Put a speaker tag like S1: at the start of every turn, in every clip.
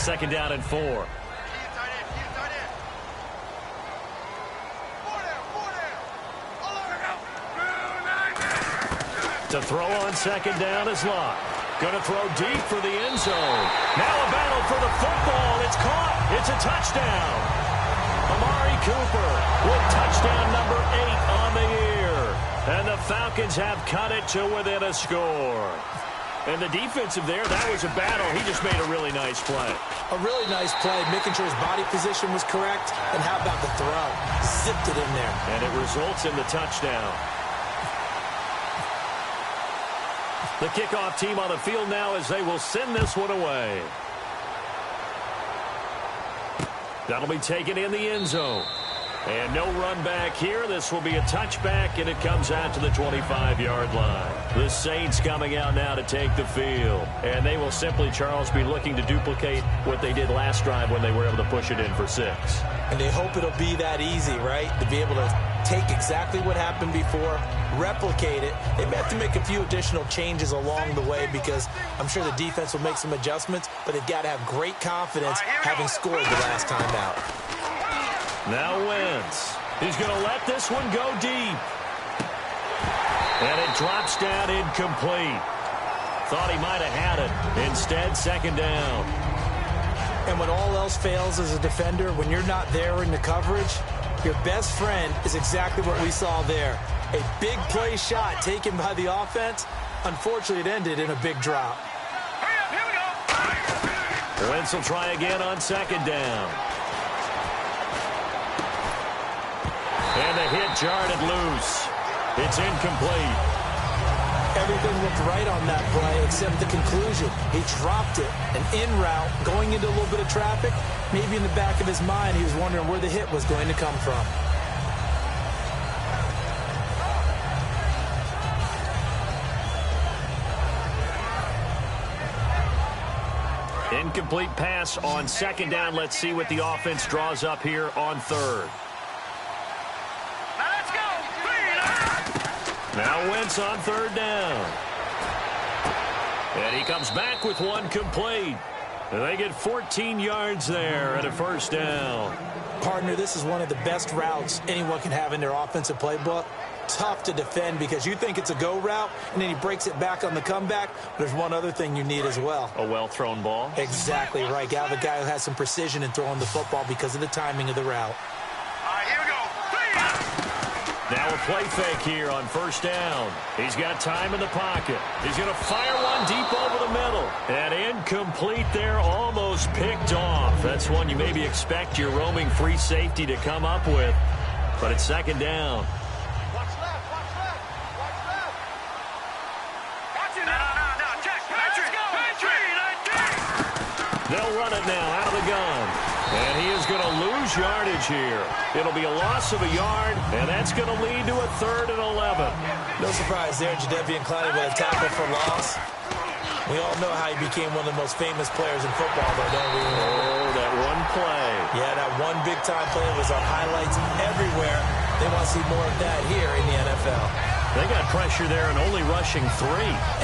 S1: second down and 4. To throw on second down is Locke. Going to throw deep for the end zone. Now a battle for the football. It's caught. It's a touchdown. Amari Cooper with touchdown number 8 on the year. And the Falcons have cut it to within a score. And the defensive there, that was a battle. He just made a really nice play.
S2: A really nice play, making sure his body position was correct. And how about the throw? Zipped it in there.
S1: And it results in the touchdown. The kickoff team on the field now as they will send this one away. That'll be taken in the end zone. And no run back here. This will be a touchback, and it comes out to the 25-yard line. The Saints coming out now to take the field. And they will simply, Charles, be looking to duplicate what they did last drive when they were able to push it in for 6.
S2: And they hope it'll be that easy, right? To be able to take exactly what happened before, replicate it. They may have to make a few additional changes along the way because I'm sure the defense will make some adjustments, but they've got to have great confidence having scored the last time out.
S1: Now Wentz. He's going to let this one go deep. And it drops down incomplete. Thought he might have had it. Instead, second down.
S2: And when all else fails as a defender, when you're not there in the coverage, your best friend is exactly what we saw there. A big play shot taken by the offense. Unfortunately, it ended in a big drop.
S1: Wentz will try again on second down. And the hit jarred it loose. It's incomplete.
S2: Everything looked right on that play except the conclusion. He dropped it. An in route, going into a little bit of traffic. Maybe in the back of his mind, he was wondering where the hit was going to come from.
S1: Incomplete pass on second down. Let's see what the offense draws up here on third. Now Wentz on third down. And he comes back with one complete. And they get 14 yards there and a first down.
S2: Partner, this is one of the best routes anyone can have in their offensive playbook. Tough to defend because you think it's a go route, and then he breaks it back on the comeback. There's one other thing you need as well.
S1: A well-thrown ball?
S2: Exactly right. You have a guy who has some precision in throwing the football because of the timing of the route.
S3: Here we go.
S1: Now a play fake here on first down. He's got time in the pocket. He's going to fire one deep over the middle. And incomplete there, almost picked off. That's one you maybe expect your roaming free safety to come up with. But it's second down.
S3: Watch left. Watch it. No. Check. Patrick.
S1: They'll run it now out of the gun. And he is going to lose yardage here. It'll be a loss of a yard, and that's going to lead to a 3rd and 11.
S2: No surprise there, Jadeveon Clowney with a tackle for loss. We all know how he became one of the most famous players in football, though, don't we?
S1: Oh, that one play.
S2: Yeah, that one big-time play was on highlights everywhere. They want to see more of that here in the NFL.
S1: They got pressure there and only rushing 3.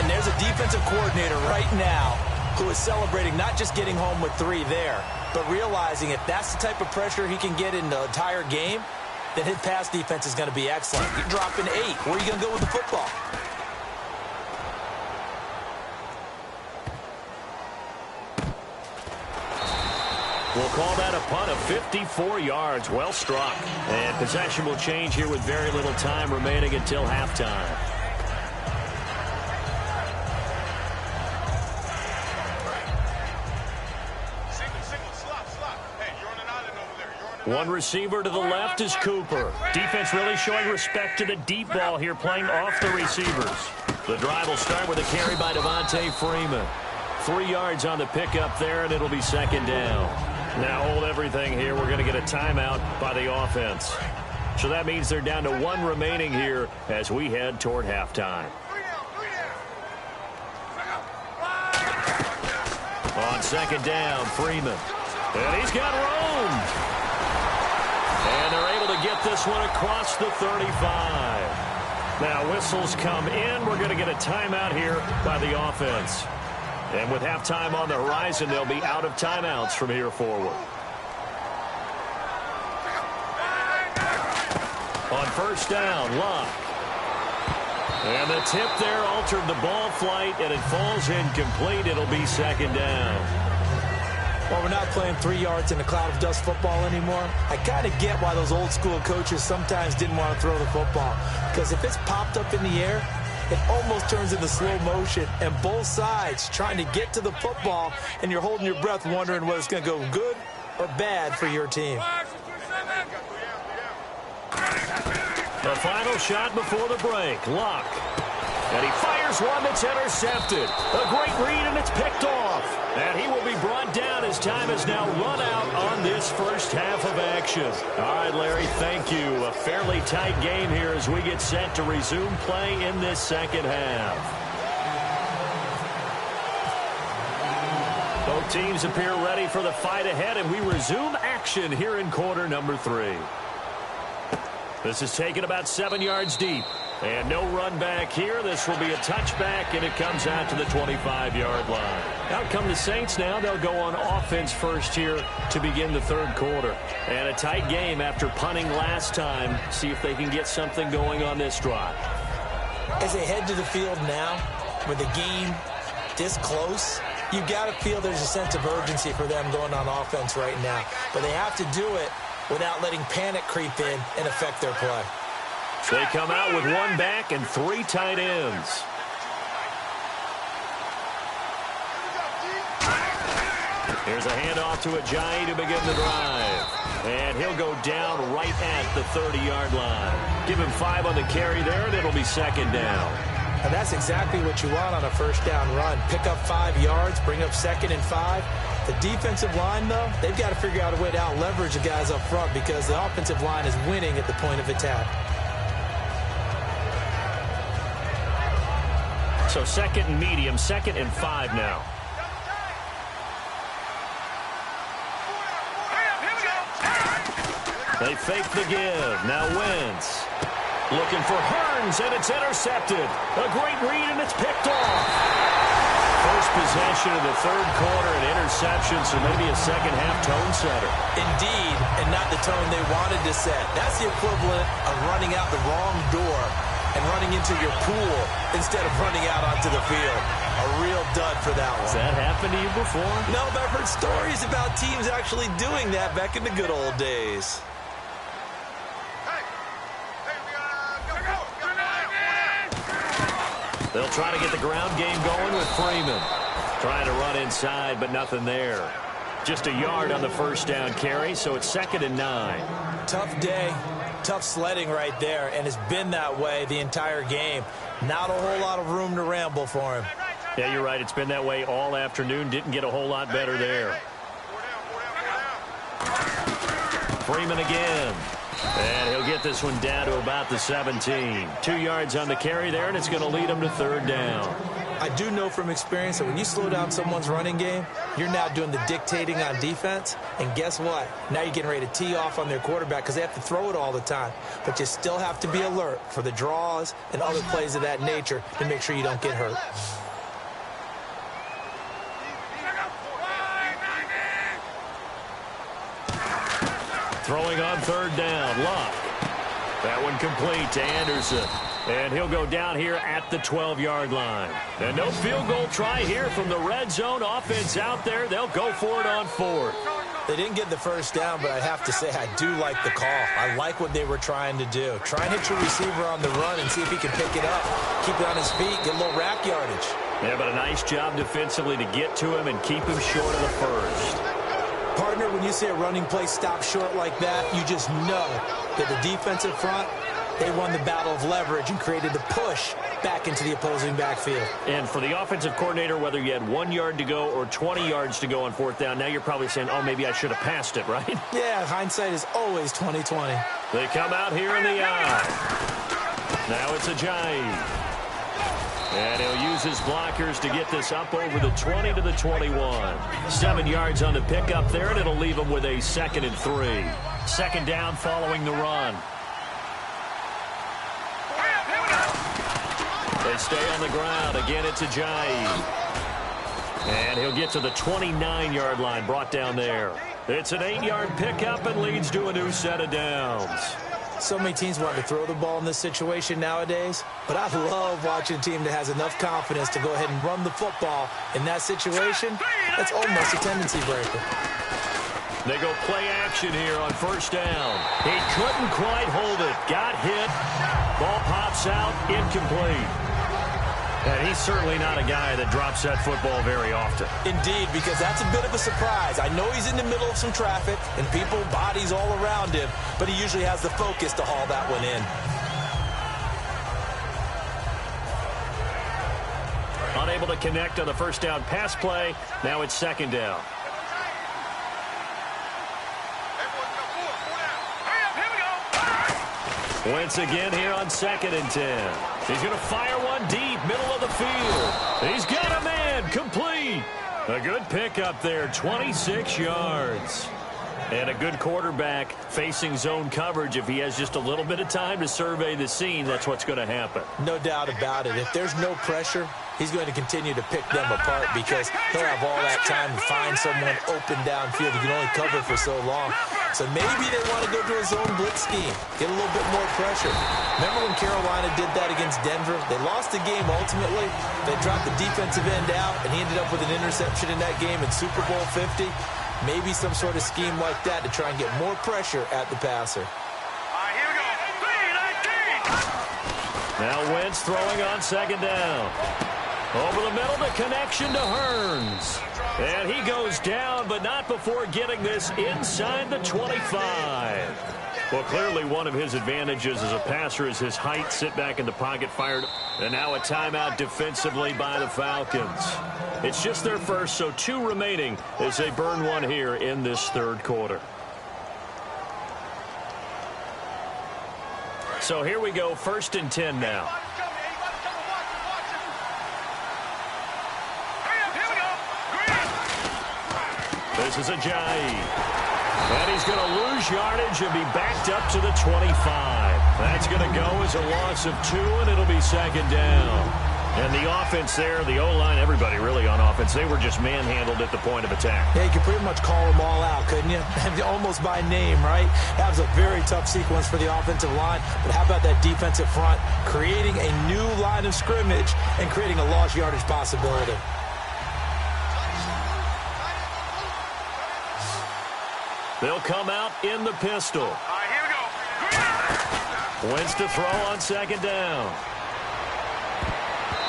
S2: And there's a defensive coordinator right now who is celebrating not just getting home with 3 there, but realizing if that's the type of pressure he can get in the entire game, then his pass defense is going to be excellent. You're dropping 8. Where are you going to go with the football?
S1: We'll call that a punt of 54 yards. Well struck. And possession will change here with very little time remaining until halftime. One receiver to the left is Cooper. Defense really showing respect to the deep ball here, playing off the receivers. The drive will start with a carry by Devontae Freeman. 3 yards on the pickup there, and it'll be second down. Now hold everything here. We're going to get a timeout by the offense. So that means they're down to 1 remaining here as we head toward halftime. On second down, Freeman. And he's got room. And they're able to get this one across the 35. Now whistles come in. We're going to get a timeout here by the offense. And with halftime on the horizon, they'll be out of timeouts from here forward. On first down, Luck. And the tip there altered the ball flight, and it falls incomplete. It'll be second down.
S2: Well, we're not playing 3 yards in a cloud of dust football anymore. I kind of get why those old school coaches sometimes didn't want to throw the football. Because if it's popped up in the air, it almost turns into slow motion. And both sides trying to get to the football, and you're holding your breath wondering whether it's going to go good or bad for your team.
S1: The final shot before the break. Luck. And he fires one that's intercepted. A great read, and it's picked off. And he will be brought down as time has now run out on this first half of action. All right, Larry, thank you. A fairly tight game here as we get set to resume play in this second half. Both teams appear ready for the fight ahead, and we resume action here in quarter number 3. This is taken about 7 yards deep. And no run back here. This will be a touchback, and it comes out to the 25-yard line. Out come the Saints now. They'll go on offense first here to begin the third quarter. And a tight game after punting last time. See if they can get something going on this drive.
S2: As they head to the field now, with the game this close, you've got to feel there's a sense of urgency for them going on offense right now. But they have to do it without letting panic creep in and affect their play.
S1: They come out with 1 back and 3 tight ends. Here's a handoff to Ajayi to begin the drive. And he'll go down right at the 30-yard line. Give him 5 on the carry there, and it'll be second down.
S2: And that's exactly what you want on a first down run. Pick up 5 yards, bring up 2nd and 5. The defensive line, though, they've got to figure out a way to out-leverage the guys up front because the offensive line is winning at the point of attack.
S1: So 2nd and medium, 2nd and 5 now. They fake the give. Now Wentz. Looking for Hearns, and it's intercepted. A great read, and it's picked off. First possession of the third quarter, an interception, so maybe a second-half tone setter.
S2: Indeed, and not the tone they wanted to set. That's the equivalent of running out the wrong door and running into your pool instead of running out onto the field. A real dud for that one.
S1: Has that happened to you before?
S2: No, but I've heard stories about teams actually doing that back in the good old days.
S1: They'll try to get the ground game going with Freeman. Trying to run inside, but nothing there. Just a yard on the first down carry, so it's 2nd and 9.
S2: Tough day, tough sledding right there, and it's been that way the entire game. Not a whole lot of room to ramble for him.
S1: Yeah, you're right. It's been that way all afternoon. Didn't get a whole lot better there. Freeman again. And he'll get this one down to about the 17. 2 yards on the carry there, and it's going to lead him to third down.
S2: I do know from experience that when you slow down someone's running game, you're now doing the dictating on defense. And guess what? Now you're getting ready to tee off on their quarterback because they have to throw it all the time. But you still have to be alert for the draws and other plays of that nature to make sure you don't get hurt.
S1: Throwing on third down, Luck. That one complete to Anderson. And he'll go down here at the 12-yard line. And no field goal try here from the red zone. Offense out there. They'll go for it on 4th.
S2: They didn't get the first down, but I have to say I do like the call. I like what they were trying to do. Try and hit your receiver on the run and see if he can pick it up. Keep it on his feet, get a little rack yardage.
S1: Yeah, but a nice job defensively to get to him and keep him short of the first.
S2: Partner, when you see a running play stop short like that, you just know that the defensive front, they won the battle of leverage and created the push back into the opposing backfield.
S1: And for the offensive coordinator, whether you had 1 yard to go or 20 yards to go on 4th down, now you're probably saying, oh, maybe I should have passed it, right?
S2: Yeah, hindsight is always 20/20.
S1: They come out here in the eye. Now it's Ajayi. And he'll use his blockers to get this up over the 20 to the 21. 7 yards on the pickup there, and it'll leave him with a 2nd and 3. Second down following the run. They stay on the ground. Again, it's Ajayi. And he'll get to the 29-yard line, brought down there. It's an 8-yard pickup and leads to a new set of downs.
S2: So many teams want to throw the ball in this situation nowadays, but I love watching a team that has enough confidence to go ahead and run the football. In that situation, that's almost a tendency breaker.
S1: They go play action here on first down. He couldn't quite hold it. Got hit. Ball pops out, incomplete. And he's certainly not a guy that drops that football very often.
S2: Indeed, because that's a bit of a surprise. I know he's in the middle of some traffic and people, bodies all around him, but he usually has the focus to haul that one in.
S1: Unable to connect on the first down pass play. Now it's second down. Wentz again here on 2nd and 10. He's going to fire one deep, middle of the field. He's got a man, complete. A good pickup there, 26 yards. And a good quarterback facing zone coverage. If he has just a little bit of time to survey the scene, that's what's going to happen.
S2: No doubt about it. If there's no pressure, he's going to continue to pick them apart because he'll have all that time to find someone open downfield. He can only cover for so long. So maybe they want to go to a zone blitz scheme, get a little bit more pressure. Remember when Carolina did that against Denver? They lost the game ultimately. They dropped the defensive end out, and he ended up with an interception in that game in Super Bowl 50. Maybe some sort of scheme like that to try and get more pressure at the passer.
S3: Here we go. 3-19.
S1: Now Wentz throwing on second down. Over the middle, the connection to Hearns. And he goes down, but not before getting this inside the 25. Well, clearly one of his advantages as a passer is his height. Sit back in the pocket, fired. And now a timeout defensively by the Falcons. It's just their first, so 2 remaining as they burn one here in this third quarter. So here we go, 1st and 10 now. This is Ajayi. And he's going to lose yardage and be backed up to the 25. That's going to go as a loss of 2, and it'll be second down. And the offense there, the O-line, everybody really on offense, they were just manhandled at the point of attack.
S2: Yeah, you could pretty much call them all out, couldn't you? Almost by name, right? That was a very tough sequence for the offensive line. But how about that defensive front? Creating a new line of scrimmage and creating a lost yardage possibility.
S1: They'll come out in the pistol.
S3: Here we go.
S1: Wentz to throw on second down.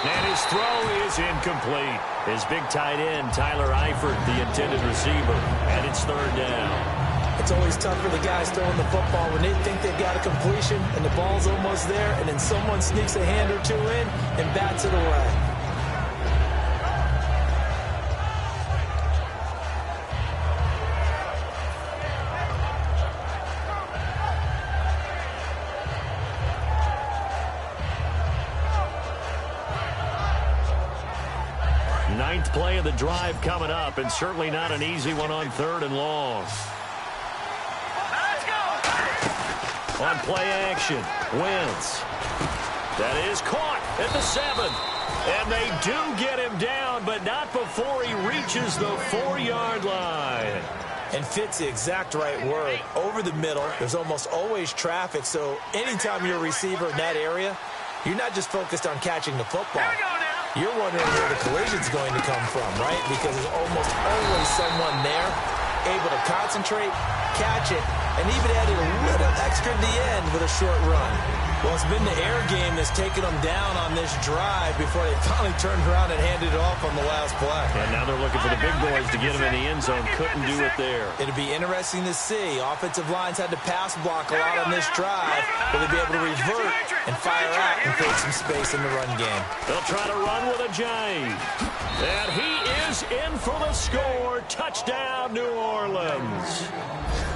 S1: And his throw is incomplete. His big tight end, Tyler Eifert, the intended receiver. And it's third down.
S2: It's always tough for the guys throwing the football when they think they've got a completion and the ball's almost there, and then someone sneaks a hand or 2 in and bats it away.
S1: Ninth play of the drive coming up, and certainly not an easy one on 3rd and long.
S3: Let's go.
S1: On play action, Wentz. That is caught at the 7th. And they do get him down, but not before he reaches the 4-yard line.
S2: And fits the exact right word. Over the middle, there's almost always traffic, so anytime you're a receiver in that area, you're not just focused on catching the football. You're wondering where the collision's going to come from, right? Because there's almost always someone there able to concentrate, catch it, and even added a little extra at the end with a short run. Well, it's been the air game that's taken them down on this drive before they finally turned around and handed it off on the last play.
S1: And now they're looking for the big boys to get them in the end zone. Couldn't do it there.
S2: It'll be interesting to see. Offensive lines had to pass block a lot on this drive. Will they be able to revert and fire out and create some space in the run game?
S1: They'll try to run with Ajayi. And he is in for the score. Touchdown, New Orleans.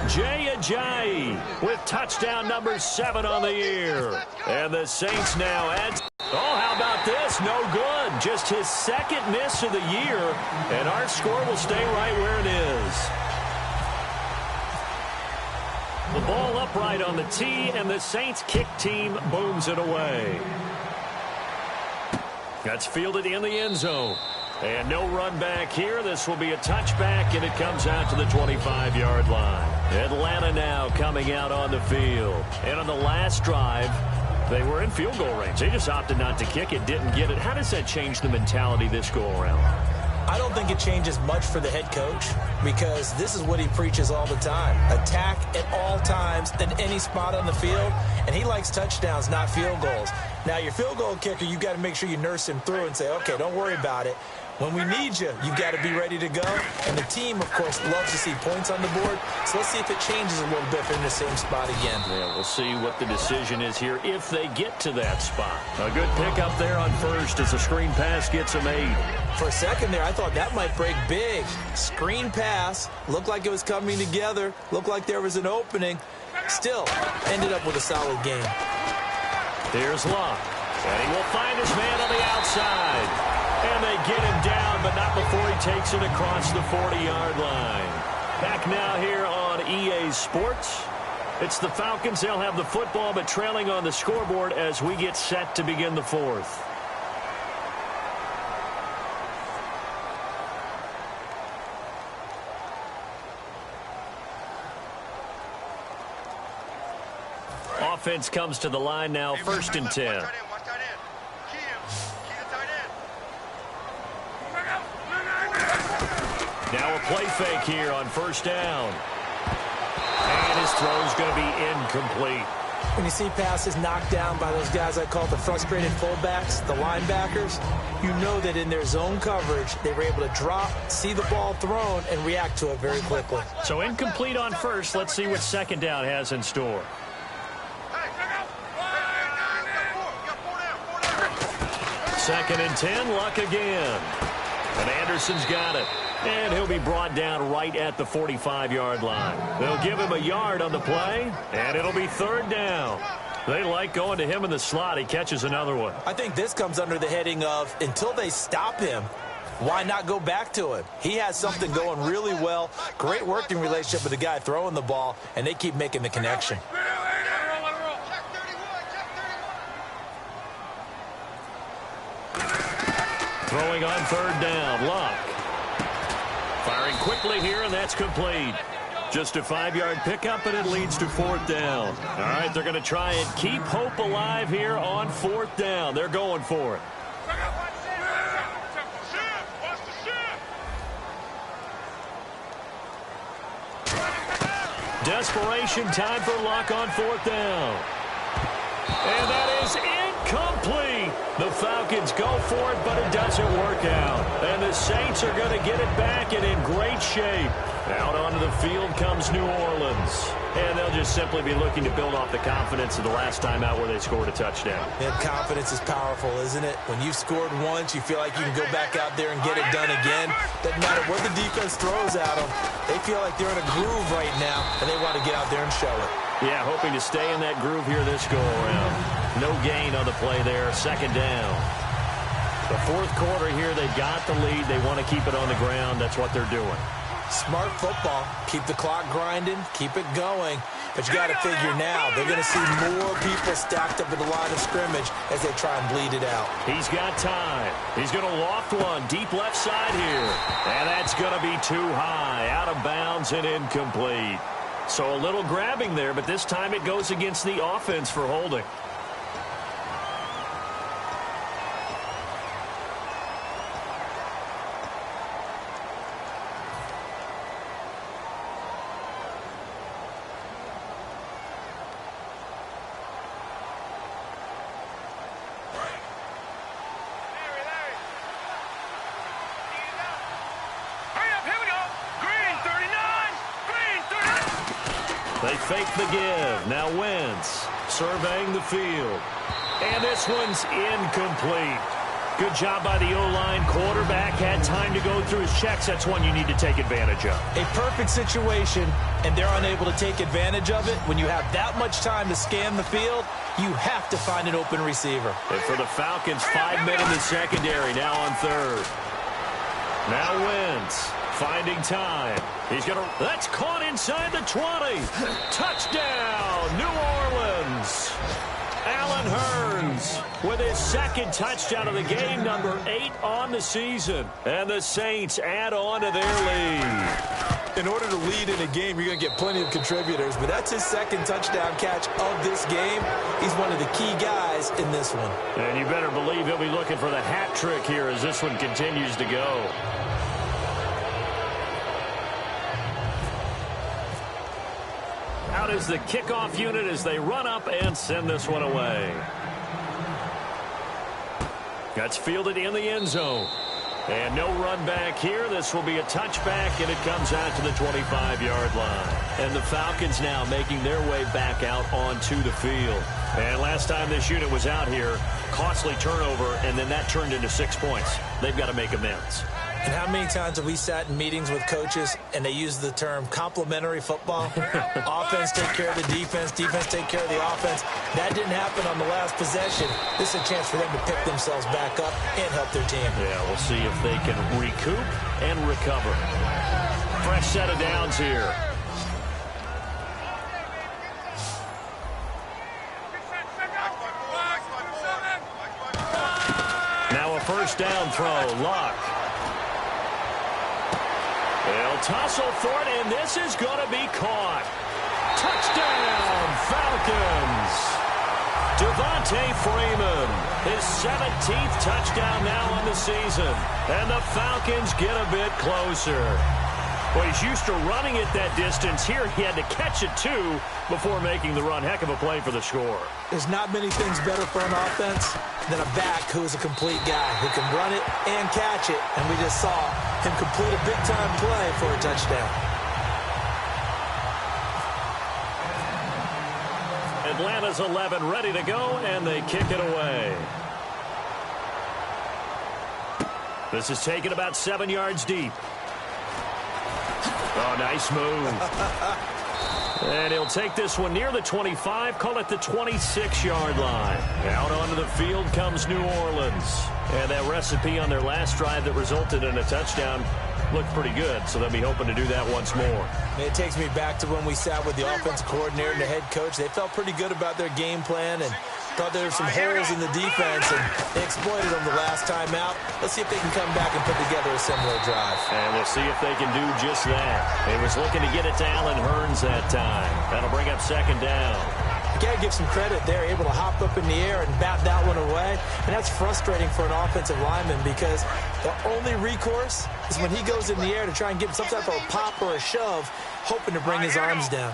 S1: Jay Ajayi with touchdown number 7 on the year. And the Saints now add. Oh, how about this? No good. Just his 2nd miss of the year. And our score will stay right where it is. The ball upright on the tee, and the Saints kick team booms it away. That's fielded in the end zone. And no run back here. This will be a touchback, and it comes out to the 25-yard line. Atlanta now coming out on the field. And on the last drive, they were in field goal range. They just opted not to kick it, didn't get it. How does that change the mentality this go-around?
S2: I don't think it changes much for the head coach because this is what he preaches all the time. Attack at all times in any spot on the field, and he likes touchdowns, not field goals. Now, your field goal kicker, you've got to make sure you nurse him through and say, okay, don't worry about it. When we need you, you've got to be ready to go. And the team, of course, loves to see points on the board. So let's see if it changes a little bit if they're in the same spot again.
S1: Yeah, we'll see what the decision is here if they get to that spot. A good pickup there on first as the screen pass gets them 8.
S2: For a second there, I thought that might break big. Screen pass. Looked like it was coming together. Looked like there was an opening. Still, ended up with a solid game.
S1: Here's Luck. And he will find his man on the outside. And they get him down, but not before he takes it across the 40-yard line. Back now here on EA Sports. It's the Falcons. They'll have the football, but trailing on the scoreboard as we get set to begin the fourth. Offense comes to the line now, 1st and 10. Now a play fake here on 1st down. And his throw's going to be incomplete.
S2: When you see passes knocked down by those guys I call the frustrated fullbacks, the linebackers, you know that in their zone coverage, they were able to drop, see the ball thrown, and react to it very quickly.
S1: So incomplete on 1st. Let's see what 2nd down has in store. 2nd and 10, Luck again. And Anderson's got it. And he'll be brought down right at the 45-yard line. They'll give him a yard on the play, and it'll be 3rd down. They like going to him in the slot. He catches another one.
S2: I think this comes under the heading of until they stop him, why not go back to him? He has something going really well. Great working relationship with the guy throwing the ball, and they keep making the connection.
S1: Throwing on 3rd down, Luck. Firing quickly here, and that's complete. Just a 5-yard pickup, and it leads to 4th down. All right, they're going to try and keep hope alive here on 4th down. They're going for it. Desperation time for Luck on 4th down. And that is incomplete. The Falcons go for it, but it doesn't work out. And the Saints are going to get it back and in great shape. Out onto the field comes New Orleans. And they'll just simply be looking to build off the confidence of the last time out where they scored a touchdown.
S2: And confidence is powerful, isn't it? When you've scored once, you feel like you can go back out there and get it done again. Doesn't matter what the defense throws at them. They feel like they're in a groove right now, and they want to get out there and show it.
S1: Yeah, hoping to stay in that groove here this go-around. No gain on the play there. 2nd down. The 4th quarter here, they've got the lead. They want to keep it on the ground. That's what they're doing.
S2: Smart football. Keep the clock grinding. Keep it going. But you got to figure now, they're going to see more people stacked up at the line of scrimmage as they try and bleed it out.
S1: He's got time. He's going to loft one deep left side here. And that's going to be too high. Out of bounds and incomplete. So a little grabbing there, but this time it goes against the offense for holding. They fake the give. Now Wentz surveying the field. And this one's incomplete. Good job by the O-line. Quarterback had time to go through his checks. That's one you need to take advantage of.
S2: A perfect situation, and they're unable to take advantage of it. When you have that much time to scan the field, you have to find an open receiver.
S1: And for the Falcons, 5 men in the secondary, now on 3rd. Now Wentz finding time. He's going to... That's caught inside the 20. Touchdown, New Orleans. Allen Hurns with his second touchdown of the game, number 8 on the season. And the Saints add on to their lead.
S2: In order to lead in a game, you're going to get plenty of contributors, but that's his second touchdown catch of this game. He's one of the key guys in this one.
S1: And you better believe he'll be looking for the hat trick here as this one continues to go. Out is the kickoff unit as they run up and send this one away. That's fielded in the end zone. And no run back here. This will be a touchback, and it comes out to the 25-yard line. And the Falcons now making their way back out onto the field. And last time this unit was out here, costly turnover, and then that turned into 6 points. They've got to make amends.
S2: And how many times have we sat in meetings with coaches and they use the term complementary football? Offense take care of the defense, defense take care of the offense. That didn't happen on the last possession. This is a chance for them to pick themselves back up and help their team.
S1: Yeah, we'll see if they can recoup and recover. Fresh set of downs here. Now a first down throw, Luck. They'll tussle for it, and this is going to be caught. Touchdown, Falcons. Devontae Freeman, his 17th touchdown now on the season. And the Falcons get a bit closer. Well, he's used to running it that distance. Here he had to catch it, too, before making the run. Heck of a play for the score.
S2: There's not many things better for an offense than a back who is a complete guy who can run it and catch it. And we just saw him complete a big-time play for a touchdown.
S1: Atlanta's 11 ready to go, and they kick it away. This is taken about 7 yards deep. Oh, nice move. And he'll take this one near the 25, call it the 26-yard line. Out onto the field comes New Orleans. And that recipe on their last drive that resulted in a touchdown looked pretty good, so they'll be hoping to do that once more.
S2: It takes me back to when we sat with the offensive coordinator and the head coach. They felt pretty good about their game plan and thought there were some holes in the defense, and they exploited them the last time out. Let's see if they can come back and put together a similar drive.
S1: And we'll see if they can do just that. He was looking to get it to Allen Hurns that time. That'll bring up second down.
S2: You got to give some credit there, able to hop up in the air and bat that one away. And that's frustrating for an offensive lineman because the only recourse is when he goes in the air to try and get some type of a pop or a shove, hoping to bring his arms down.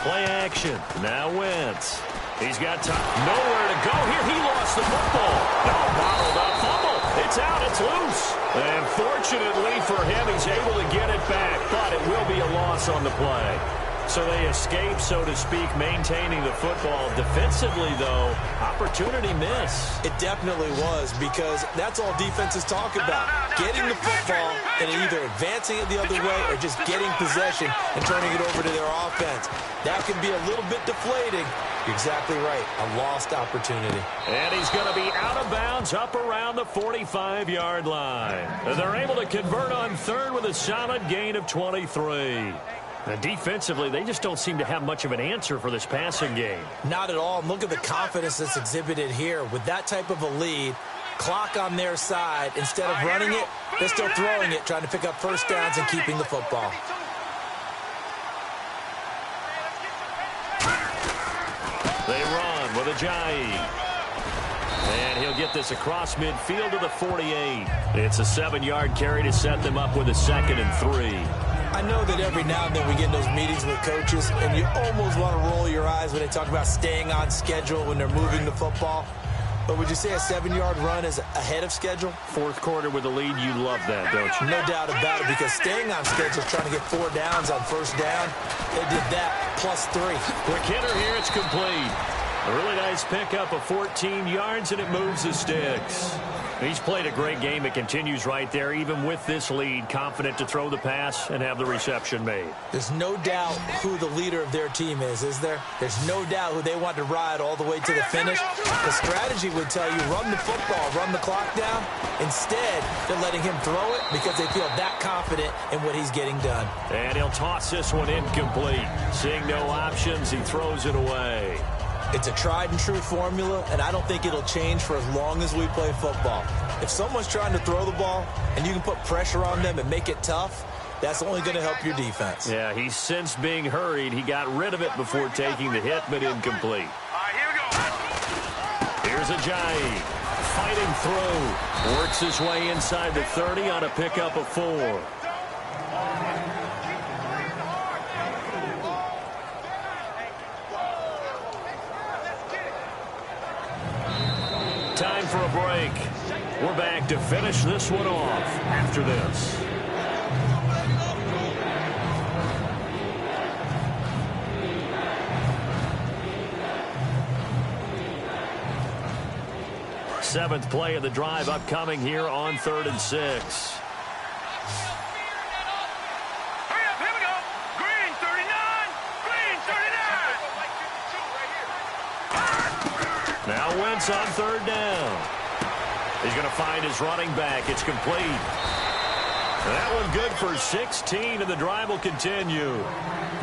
S1: Play action. Now Wentz. He's got time. Nowhere to go here. He lost the football. No, bottled up fumble. It's out. It's loose. And fortunately for him, he's able to get it back. But it will be a loss on the play. So they escape, so to speak, maintaining the football. Defensively, though, opportunity miss.
S2: It definitely was, because that's all defenses talk about. Getting the football and either advancing it the other way or just getting possession and turning it over to their offense. That can be a little bit deflating. You're exactly right. A lost opportunity.
S1: And he's going to be out of bounds up around the 45-yard line. And they're able to convert on third with a solid gain of 23. And defensively, they just don't seem to have much of an answer for this passing game.
S2: Not at all. And look at the confidence that's exhibited here. With that type of a lead, clock on their side, instead of running it, they're still throwing it, trying to pick up first downs and keeping the football.
S1: They run with Ajayi. And he'll get this across midfield to the 48. It's a 7-yard carry to set them up with a 2nd and 3.
S2: I know that every now and then we get in those meetings with coaches, and you almost want to roll your eyes when they talk about staying on schedule when they're moving the football. But would you say a 7-yard run is ahead of schedule?
S1: Fourth quarter with the lead, you love that, don't you?
S2: No doubt about it, because staying on schedule is trying to get 4 downs on first down. They did that plus 3.
S1: Quick hitter here, it's complete. A really nice pickup of 14 yards, and it moves the sticks. He's played a great game. It continues right there, even with this lead, confident to throw the pass and have the reception made.
S2: There's no doubt who the leader of their team is there? There's no doubt who they want to ride all the way to the finish. The strategy would tell you, run the football, run the clock down. Instead, they're letting him throw it because they feel that confident in what he's getting done.
S1: And he'll toss this one incomplete. Seeing no options, he throws it away.
S2: It's a tried-and-true formula, and I don't think it'll change for as long as we play football. If someone's trying to throw the ball and you can put pressure on them and make it tough, that's only going to help your defense.
S1: Yeah, he's since being hurried. He got rid of it before taking the hit, but incomplete.
S3: Here we go.
S1: Here's Ajayi. Fighting through. Works his way inside the 30 on a pickup of 4. Time for a break. We're back to finish this one off after this. Seventh play of the drive upcoming here on 3rd and 6.
S3: Hurry up, here we go. Green 39. Green 39.
S1: Now Wentz on 3rd down. He's going to find his running back. It's complete. That one good for 16, and the drive will continue.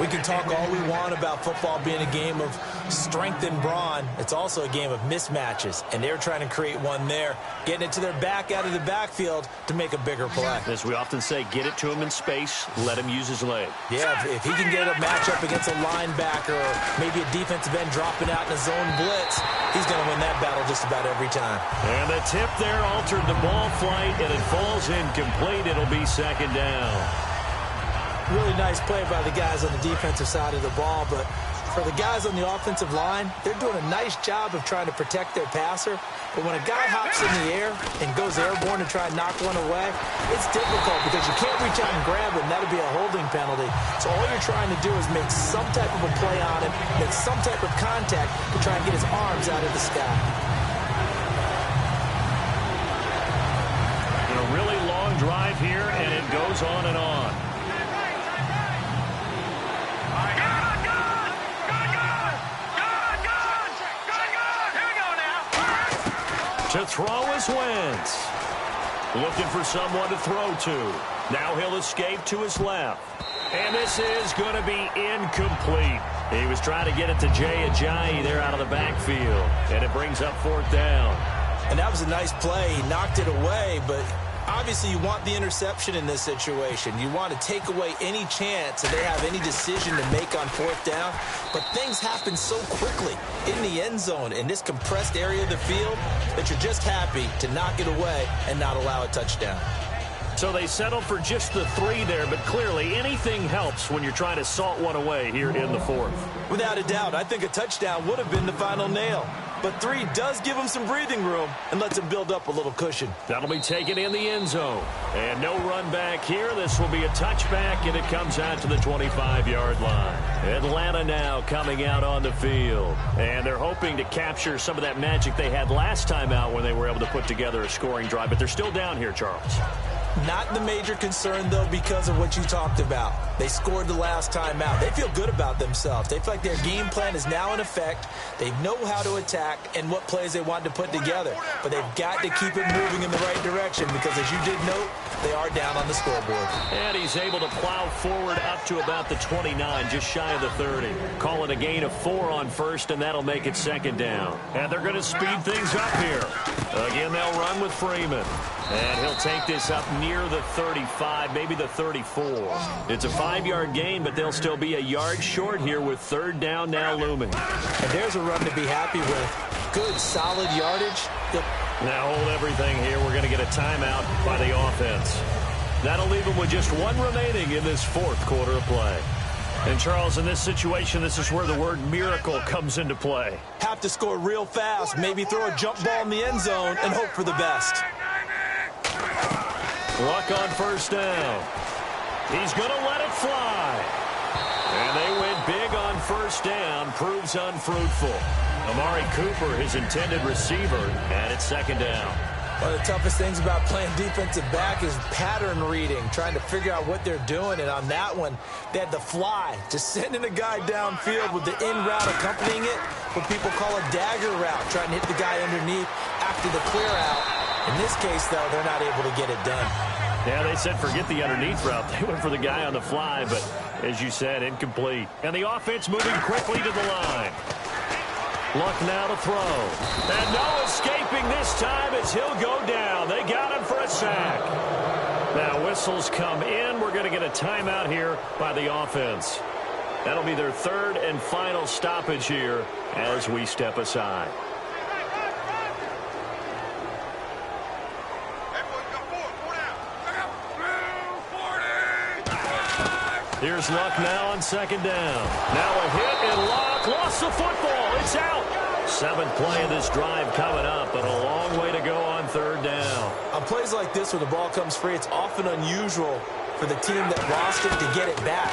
S2: We can talk all we want about football being a game of strength and brawn. It's also a game of mismatches, and they're trying to create one there, getting it to their back out of the backfield to make a bigger play.
S1: As we often say, get it to him in space, let him use his leg.
S2: Yeah, if he can get a matchup against a linebacker or maybe a defensive end dropping out in a zone blitz, he's going to win that battle just about every time.
S1: And the tip there altered the ball flight, and it falls incomplete. It'll be 2nd down.
S2: Really nice play by the guys on the defensive side of the ball, but for the guys on the offensive line, they're doing a nice job of trying to protect their passer. But when a guy hops in the air and goes airborne to try and knock one away, it's difficult because you can't reach out and grab it, and that'll be a holding penalty. So all you're trying to do is make some type of a play on him, make some type of contact to try and get his arms out of the sky.
S1: And a really long drive here, and it goes on and on. To throw is Wentz. Looking for someone to throw to. Now he'll escape to his left. And this is going to be incomplete. He was trying to get it to Jay Ajayi there out of the backfield. And it brings up 4th down.
S2: And that was a nice play. He knocked it away, but obviously you want the interception in this situation. You want to take away any chance that they have any decision to make on 4th down. But things happen so quickly in the end zone in this compressed area of the field that you're just happy to knock it away and not allow a touchdown.
S1: So they settle for just the 3 there, but clearly anything helps when you're trying to salt one away here in the 4th.
S2: Without a doubt, I think a touchdown would have been the final nail. But 3 does give him some breathing room and lets him build up a little cushion.
S1: That'll be taken in the end zone. And no run back here. This will be a touchback, and it comes out to the 25-yard line. Atlanta now coming out on the field. And they're hoping to capture some of that magic they had last time out when they were able to put together a scoring drive. But they're still down here, Charles.
S2: Not the major concern, though, because of what you talked about. They scored the last time out. They feel good about themselves. They feel like their game plan is now in effect. They know how to attack and what plays they want to put together. But they've got to keep it moving in the right direction because, as you did note, they are down on the scoreboard.
S1: And he's able to plow forward up to about the 29, just shy of the 30. Call it a gain of 4 on 1st, and that'll make it 2nd down. And they're going to speed things up here. Again, they'll run with Freeman. And he'll take this up near the 35, maybe the 34. It's a 5-yard gain, but they'll still be a yard short here with 3rd down now looming.
S2: And there's a run to be happy with. Good, solid yardage.
S1: Now hold everything here. We're going to get a timeout by the offense. That'll leave them with just 1 remaining in this 4th quarter of play. And, Charles, in this situation, this is where the word miracle comes into play.
S2: Have to score real fast, maybe throw a jump ball in the end zone and hope for the best.
S1: Luck on 1st down. He's going to let it fly. And they went big on 1st down. Proves unfruitful. Amari Cooper, his intended receiver, and it's 2nd down.
S2: One of the toughest things about playing defensive back is pattern reading, trying to figure out what they're doing. And on that one, they had the fly, just sending a guy downfield with the in route accompanying it, what people call a dagger route, trying to hit the guy underneath after the clear out. In this case, though, they're not able to get it done.
S1: Yeah, they said forget the underneath route. They went for the guy on the fly, but as you said, incomplete. And the offense moving quickly to the line. Luck now to throw. And no escaping this time as he'll go down. They got him for a sack. Now whistles come in. We're going to get a timeout here by the offense. That'll be their third and final stoppage here as we step aside. Here's Luck now on second down. Now a hit and Luck lost the football. It's out. Seventh play of this drive coming up, but a long way to go on third down.
S2: On plays like this where the ball comes free, it's often unusual for the team that lost it to get it back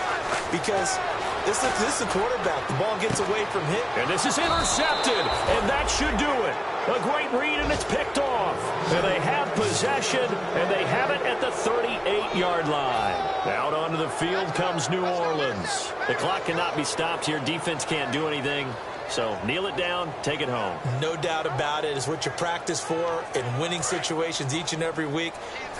S2: because this is the quarterback. The ball gets away from him.
S1: And this is intercepted, and that should do it. A great read, and it's picked off. And they have possession, and they have it at the 38-yard line. Out onto the field comes New Orleans. The clock cannot be stopped here. Defense can't do anything. So kneel it down, take it home.
S2: No doubt about it. It's what you practice for in winning situations each and every week.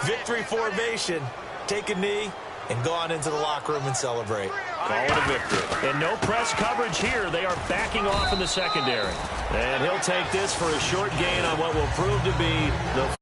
S2: Victory formation. Take a knee and go on into the locker room and celebrate.
S1: Call it a victory. And no press coverage here. They are backing off in the secondary. And he'll take this for a short gain on what will prove to be the